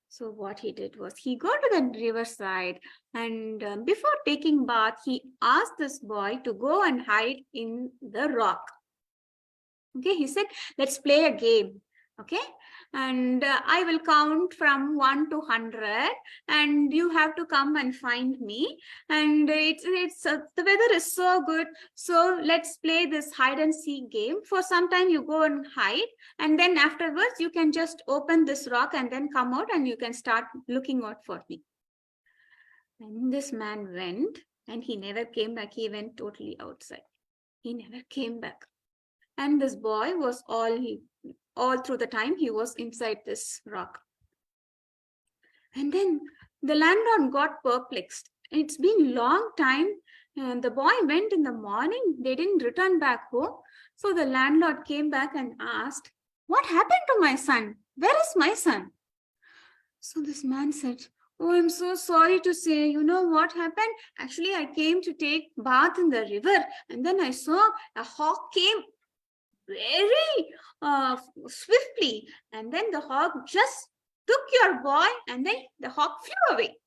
So what he did was he go to the riverside, and before taking bath, he asked this boy to go and hide in the rock. Okay, he said, let's play a game. Okay, and I will count from 1 to 100, and you have to come and find me. And it's the weather is so good, so let's play this hide and seek game. For some time you go and hide, and then afterwards you can just open this rock and then come out and you can start looking out for me. And this man went, and he never came back. He went totally outside. He never came back. And this boy was all through the time he was inside this rock. And then the landlord got perplexed. It's been a long time, and the boy went in the morning. They didn't return back home. So the landlord came back and asked, what happened to my son? Where is my son? So this man said, oh, I'm so sorry to say, you know what happened? Actually, I came to take bath in the river, and then I saw a hawk came very swiftly, and then the hawk just took your boy, and then the hawk flew away.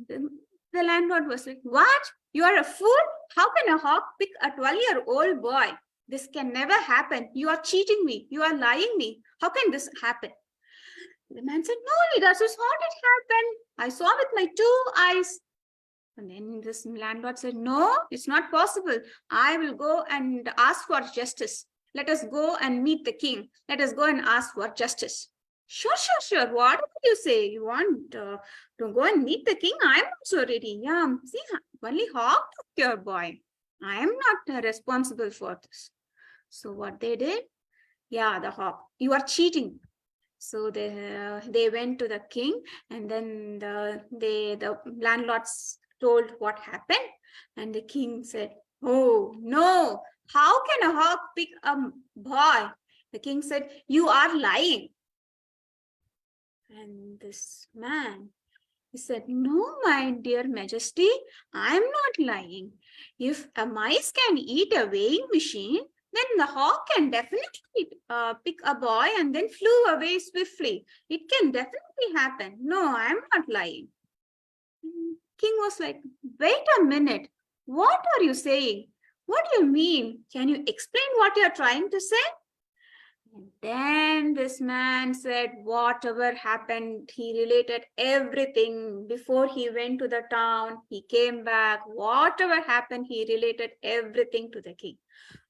The landlord was like, what? You are a fool? How can a hawk pick a 12-year-old boy? This can never happen. You are cheating me. You are lying me. How can this happen? The man said, no, this is how it happened. I saw with my 2 eyes. And then this landlord said, no, it's not possible. I will go and ask for justice. Let us go and meet the king. Let us go and ask for justice. Sure. What do you say? You want to go and meet the king? I'm also ready. Yeah. See, Only Hawk took your boy. I am not responsible for this. So what they did? Yeah, the Hawk. You are cheating. So they went to the king, and then the landlords told what happened, and the king said, "Oh no! How can a hawk pick a boy?" The king said, "You are lying." And this man, he said, "No, my dear Majesty, I am not lying. If a mice can eat a weighing machine, then the hawk can definitely pick a boy and then flew away swiftly. It can definitely happen. No, I am not lying." King was like, "Wait a minute. What are you saying? What do you mean? Can you explain what you are trying to say?" And then this man said whatever happened. He related everything before he went to the town. He came back. Whatever happened, he related everything to the king.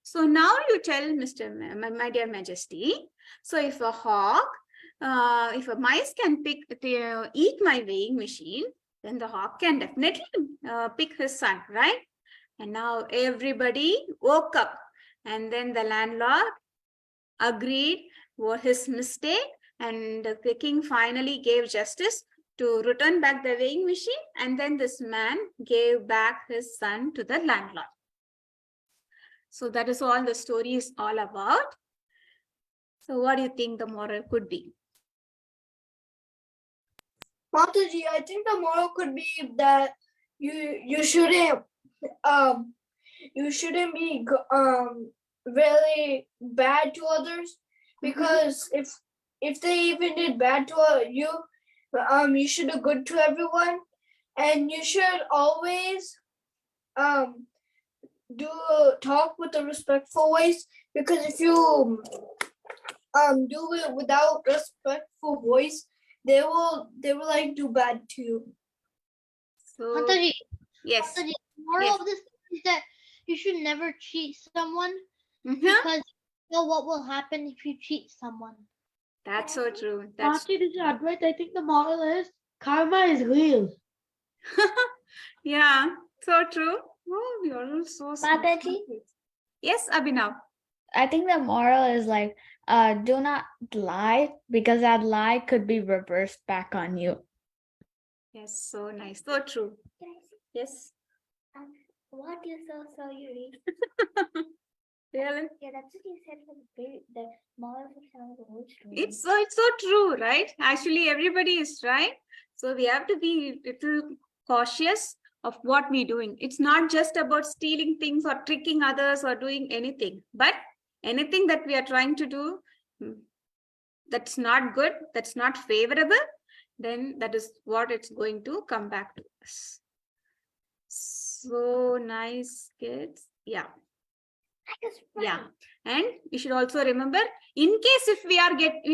So now you tell my dear Majesty. So if a hawk, if a mice can eat my weighing machine, then the hawk can definitely pick his son, right? And now everybody woke up, and then the landlord agreed was his mistake, and the king finally gave justice to return back the weighing machine, and then this man gave back his son to the landlord. So that is all the story is all about. So what do you think the moral could be? Mataji, I think the moral could be that you shouldn't be really bad to others, because if they even did bad to you, you should do good to everyone, and you should always talk with a respectful voice, because if you do it without respectful voice, they will like do bad to you. So Mataji, yes, Mataji, the moral of this is that you should never cheat someone, because you know what will happen if you cheat someone. That's so true. After this advice, I think the moral is karma is real. Yeah, so true. Oh, you're so smart. Mataji? Yes, Abhinav. I think the moral is like, do not lie, because that lie could be reversed back on you. Yes, so nice. So true. Yes. What you saw you read? Really? Yeah, that's what you said for the moral of the whole story. It's so true, right? Actually, everybody is right. So we have to be a little cautious of what we're doing. It's not just about stealing things or tricking others or doing anything, but anything that we are trying to do that's not good, that's not favorable, then that is what it's going to come back to us. So nice, kids. Yeah. Yeah, and we should also remember, in case if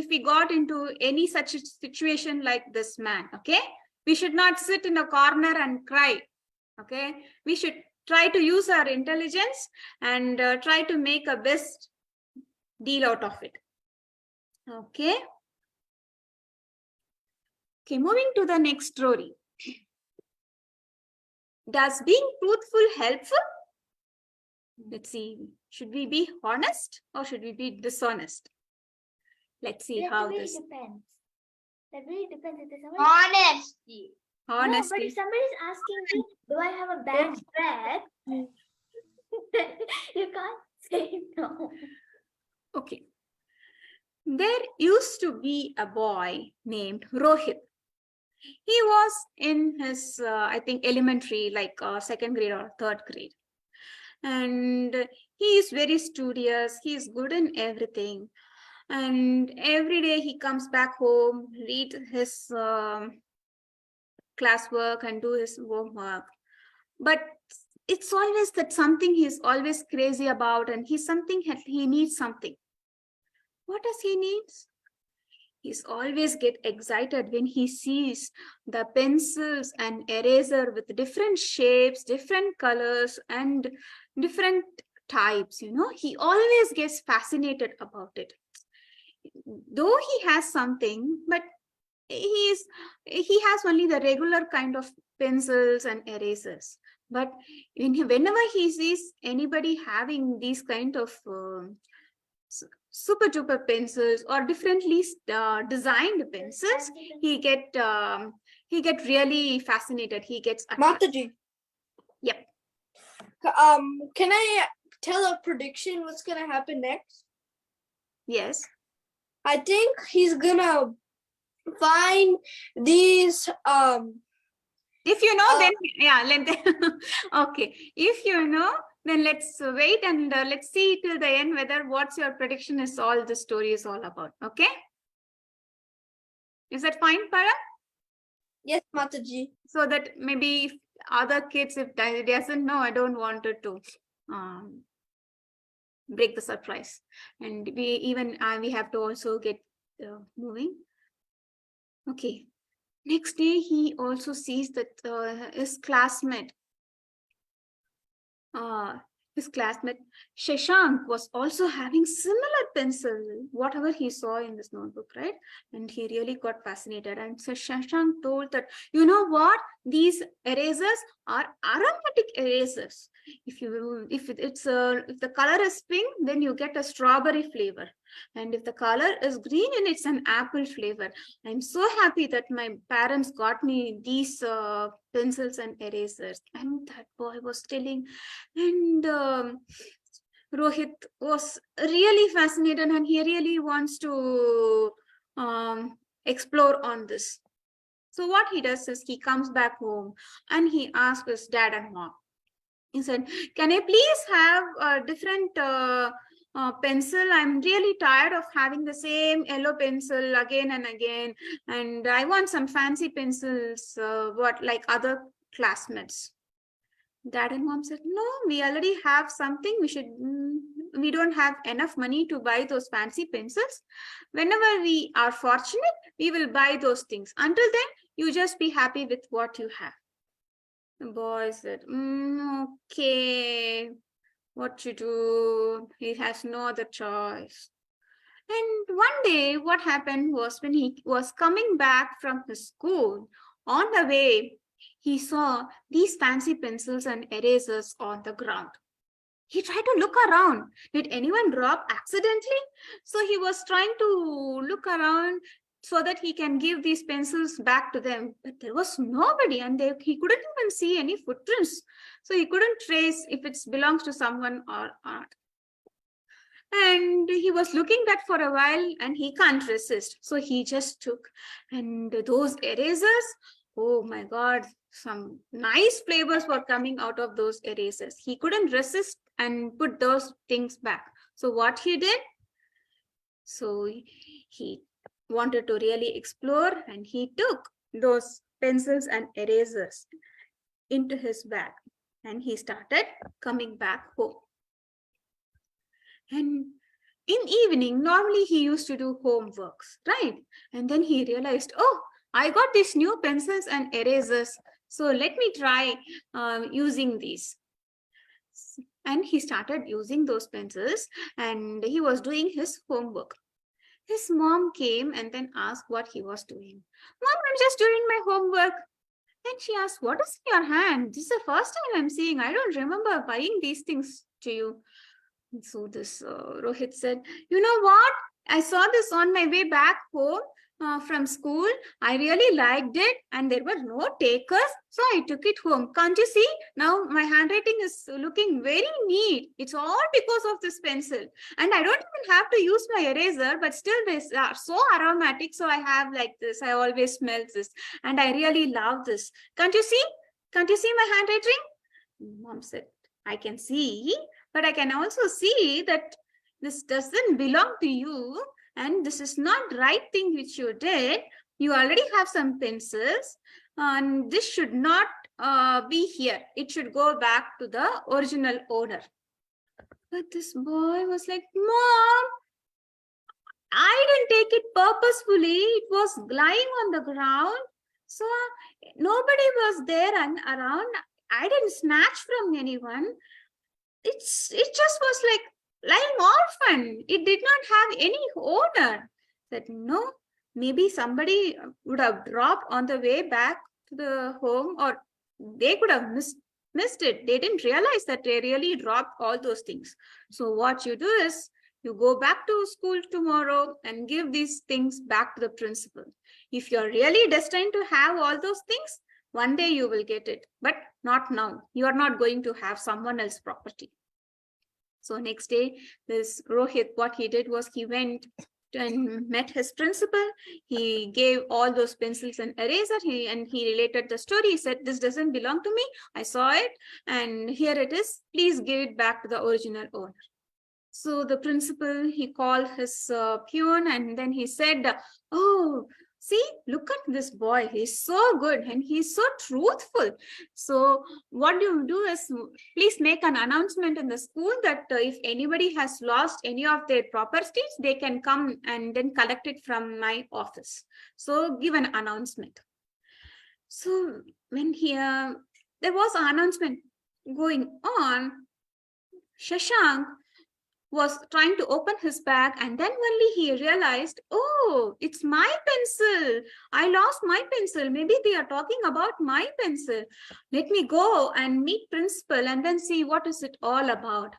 we got into any such a situation like this man, okay, we should not sit in a corner and cry. Okay, we should try to use our intelligence and try to make a best deal out of it. Okay. Okay, moving to the next story. Does being truthful helpful? Let's see. Should we be honest or should we be dishonest? Let's see how this depends. That really depends. If somebody Honesty. No, but if somebody's asking me, do I have a bad breath? You can't say no. Okay. There used to be a boy named Rohit. He was in his, I think, elementary, like second grade or third grade. And he is very studious. He is good in everything. And every day he comes back home, read his classwork and do his homework. But it's always that something he's always crazy about, and he needs something. What does he need? He's always get excited when he sees the pencils and eraser with different shapes, different colors, and different types. He always gets fascinated about it. Though he has something, but he has only the regular kind of pencils and erasers. But whenever he sees anybody having these kind of super duper pencils or differently designed pencils, he get really fascinated. He gets attracted. Mataji. Yep. Can I tell a prediction what's gonna happen next? Yes. I think he's gonna find these If you know, then yeah, okay. If you know, then let's wait and let's see till the end whether what's your prediction is all the story is all about. Okay? Is that fine, Para? Yes, Mataji. So that maybe if other kids, if they doesn't know, I don't want it to break the surprise. And we have to also get moving. Okay. Next day, he also sees that his classmate Shashank was also having similar pencil, whatever he saw in this notebook, right? And he really got fascinated. And so Shashank told that, you know what? These erasers are aromatic erasers. If the color is pink, then you get a strawberry flavor. And if the color is green, then it's an apple flavor. I'm so happy that my parents got me these pencils and erasers. And that boy was telling, and Rohit was really fascinated and he really wants to explore on this. So what he does is he comes back home and he asks his dad and mom. He said, can I please have a different pencil? I'm really tired of having the same yellow pencil again and again. And I want some fancy pencils, like other classmates. Dad and mom said, no, we already have something. We don't have enough money to buy those fancy pencils. Whenever we are fortunate, we will buy those things. Until then, you just be happy with what you have. The boy said, okay, what to do? He has no other choice. And one day, what happened was when he was coming back from his school, on the way, he saw these fancy pencils and erasers on the ground. He tried to look around. Did anyone drop accidentally? So he was trying to look around so that he can give these pencils back to them. But there was nobody and he couldn't even see any footprints. So he couldn't trace if it belongs to someone or not. And he was looking back for a while and he can't resist. So he just took, and those erasers, oh my God, some nice flavors were coming out of those erasers. He couldn't resist and put those things back. So what he did? So he wanted to really explore and he took those pencils and erasers into his bag and he started coming back home. And in evening, normally he used to do homeworks, right? And then he realized, oh, I got these new pencils and erasers. So let me try using these. And he started using those pencils and he was doing his homework. His mom came and then asked what he was doing. Mom, I'm just doing my homework. And she asked, what is in your hand? This is the first time I'm seeing. I don't remember buying these things to you. So this Rohit said, you know what? I saw this on my way back home from school. I really liked it and there were no takers. So I took it home. Can't you see? Now my handwriting is looking very neat. It's all because of this pencil. And I don't even have to use my eraser, but still they are so aromatic. So I have like this. I always smell this. And I really love this. Can't you see? Can't you see my handwriting? Mom said, I can see, but I can also see that this doesn't belong to you and this is not the right thing which you did. You already have some pencils and this should not be here. It should go back to the original owner. But this boy was like, Mom, I didn't take it purposefully. It was lying on the ground. So nobody was there and around. I didn't snatch from anyone. It just was like lying orphan. It did not have any owner. Said, no, maybe somebody would have dropped on the way back to the home or they could have missed it. They didn't realize that they really dropped all those things. So what you do is, you go back to school tomorrow and give these things back to the principal. If you're really destined to have all those things, one day you will get it, but not now. You are not going to have someone else's property. So next day, this Rohit, what he did was he went and met his principal. He gave all those pencils and eraser. He related the story. He said, this doesn't belong to me. I saw it and here it is. Please give it back to the original owner. So the principal, he called his peon and then he said, oh, see, look at this boy. He's so good and he's so truthful. So what you do is, please make an announcement in the school that if anybody has lost any of their properties, they can come and then collect it from my office. So give an announcement. So when there was an announcement going on, Shashank was trying to open his bag and then only he realized, oh, it's my pencil. I lost my pencil. Maybe they are talking about my pencil. Let me go and meet principal and then see what is it all about.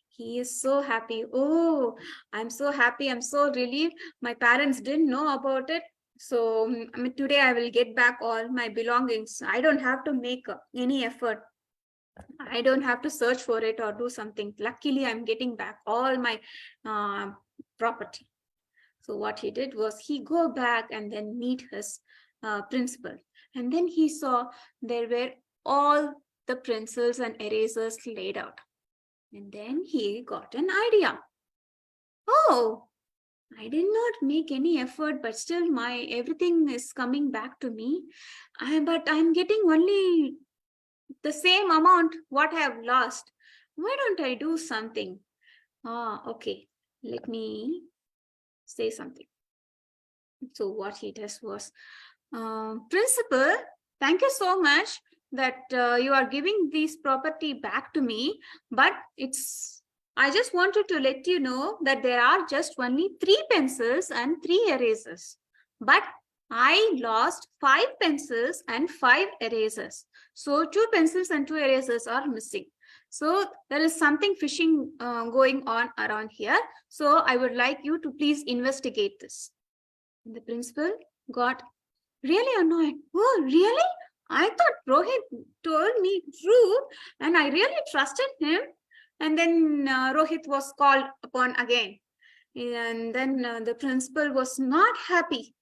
He is so happy. Oh, I'm so happy. I'm so relieved. My parents didn't know about it. So today I will get back all my belongings. I don't have to make any effort. I don't have to search for it or do something. Luckily, I'm getting back all my property. So what he did was he go back and then meet his principal. And then he saw there were all the pencils and erasers laid out. And then he got an idea. Oh, I did not make any effort, but still everything is coming back to me. But I'm getting only the same amount what I have lost. Why don't I do something? Okay, let me say something. So what he does was, principal, thank you so much that you are giving this property back to me, but I just wanted to let you know that there are just only 3 pencils and 3 erasers, but I lost 5 pencils and 5 erasers. So 2 pencils and 2 erasers are missing. So there is something fishing going on around here. So I would like you to please investigate this. And the principal got really annoyed. Oh, really? I thought Rohit told me truth and I really trusted him. And then Rohit was called upon again. And then the principal was not happy.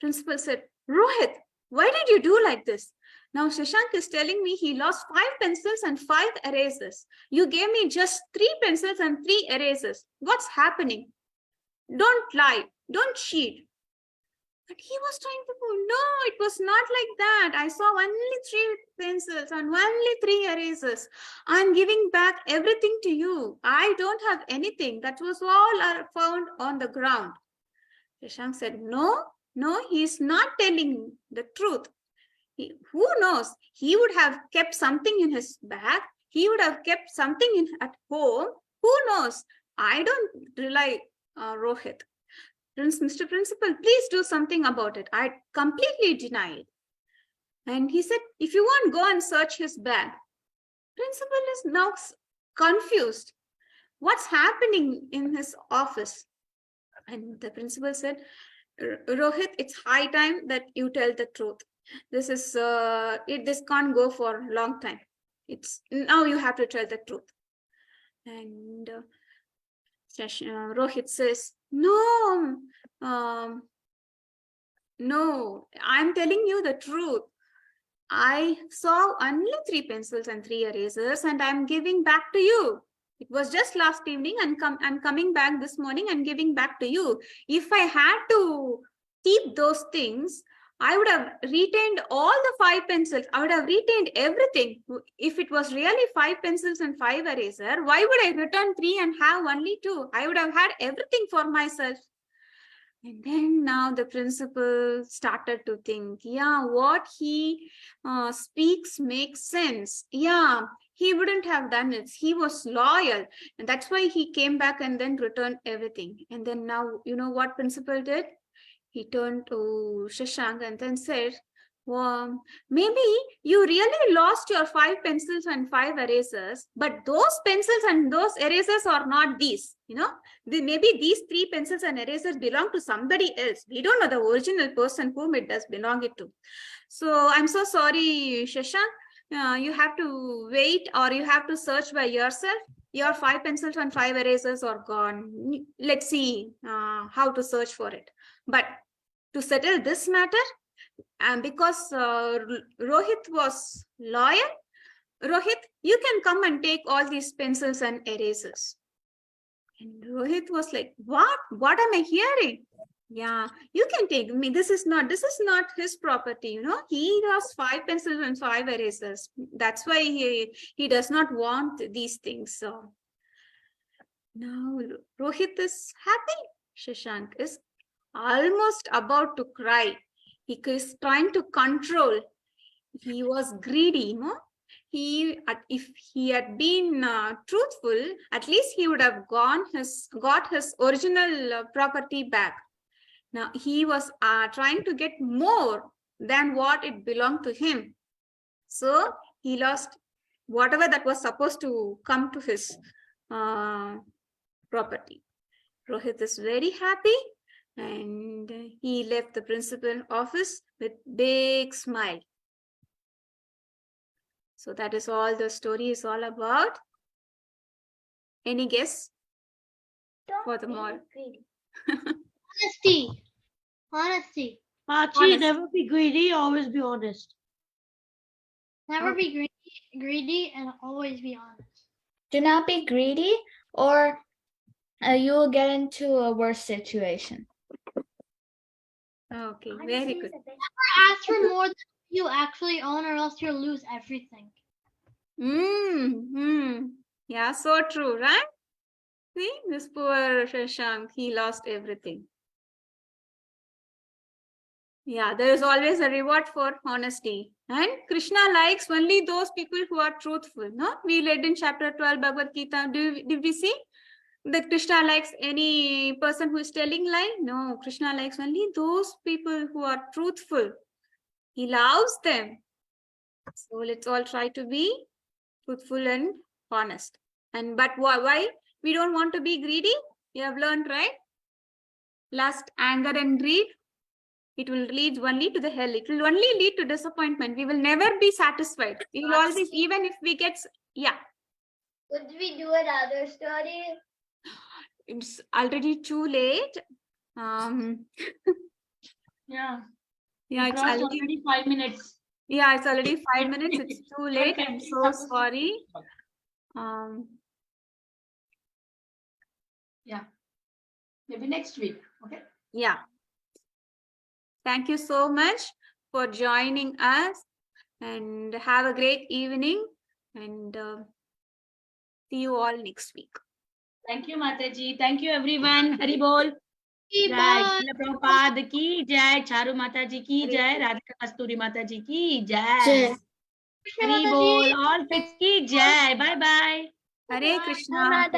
Principal said, Rohit, why did you do like this? Now Shashank is telling me he lost 5 pencils and 5 erasers. You gave me just 3 pencils and 3 erasers. What's happening? Don't lie. Don't cheat. But he was trying to go, no, it was not like that. I saw only 3 pencils and only 3 erasers. I'm giving back everything to you. I don't have anything. That was all found on the ground. Shashank said, no, he's not telling the truth. Who knows? He would have kept something in his bag. He would have kept something at home. Who knows? I don't rely Rohit. Mr. Principal, please do something about it. I completely deny it. And he said, if you want, go and search his bag. Principal is now confused. What's happening in his office? And the principal said, Rohit, it's high time that you tell the truth. This is this can't go for a long time. Now you have to tell the truth. And Rohit says, no, I'm telling you the truth. I saw only 3 pencils and 3 erasers and I'm giving back to you. It was just last evening and I'm coming back this morning and giving back to you. If I had to keep those things, I would have retained all the 5 pencils. I would have retained everything. If it was really 5 pencils and 5 eraser, why would I return 3 and have only 2? I would have had everything for myself. And then now the principal started to think, yeah, what he speaks makes sense. Yeah, he wouldn't have done it. He was loyal. And that's why he came back and then returned everything. And then now, you know what principal did? He turned to Shashank and then said, maybe you really lost your 5 pencils and 5 erasers, but those pencils and those erasers are not these, maybe these 3 pencils and erasers belong to somebody else. We don't know the original person whom it does belong it to. So I'm so sorry, Shashank. You have to wait, or you have to search by yourself. Your 5 pencils and 5 erasers are gone. Let's see how to search for it. But to settle this matter, and because Rohit was loyal, Rohit, you can come and take all these pencils and erasers. And Rohit was like, what am I hearing? Yeah, you can take me. This is not his property, He has 5 pencils and 5 erasers. That's why he does not want these things. So now Rohit is happy. Shashank is almost about to cry. He is trying to control. He was greedy, if he had been truthful, at least he would have got his original property back. Now he was trying to get more than what it belonged to him. So he lost whatever that was supposed to come to his property. Rohit is very happy, and he left the principal office with big smile. So that is all the story is all about. Any guess for the more? Honesty. Pachi, never be greedy, always be honest. Never be greedy and always be honest. Do not be greedy, or you will get into a worse situation. Okay, very good. Never ask for more than you actually own, or else you'll lose everything. Yeah, so true, right? See, this poor Shashank, he lost everything. Yeah, there is always a reward for honesty. And Krishna likes only those people who are truthful. No, we read in chapter 12 Bhagavad Gita. Did we see that Krishna likes any person who is telling lie? No, Krishna likes only those people who are truthful. He loves them. So let's all try to be truthful and honest. But why we don't want to be greedy? You have learned, right? Lust, anger, and greed. It will lead only to the hell. It will only lead to disappointment. We will never be satisfied. We will always, even if we get, yeah. Could we do another story? It's already too late. Yeah. Yeah, it's already 5 minutes. Yeah, it's already 5 minutes. It's too late. I'm so sorry. Yeah. Maybe next week. Okay. Yeah. Thank you so much for joining us, and have a great evening, and see you all next week. Thank you, Mataji. Thank you, everyone. Hari Bol. Bye. Jai Prabhupada ki jai, Charu Mataji ki jai, Radhika Kasturi Mataji ki jai. Hari Bol, all kids ki jai. Bye bye. Hare Krishna.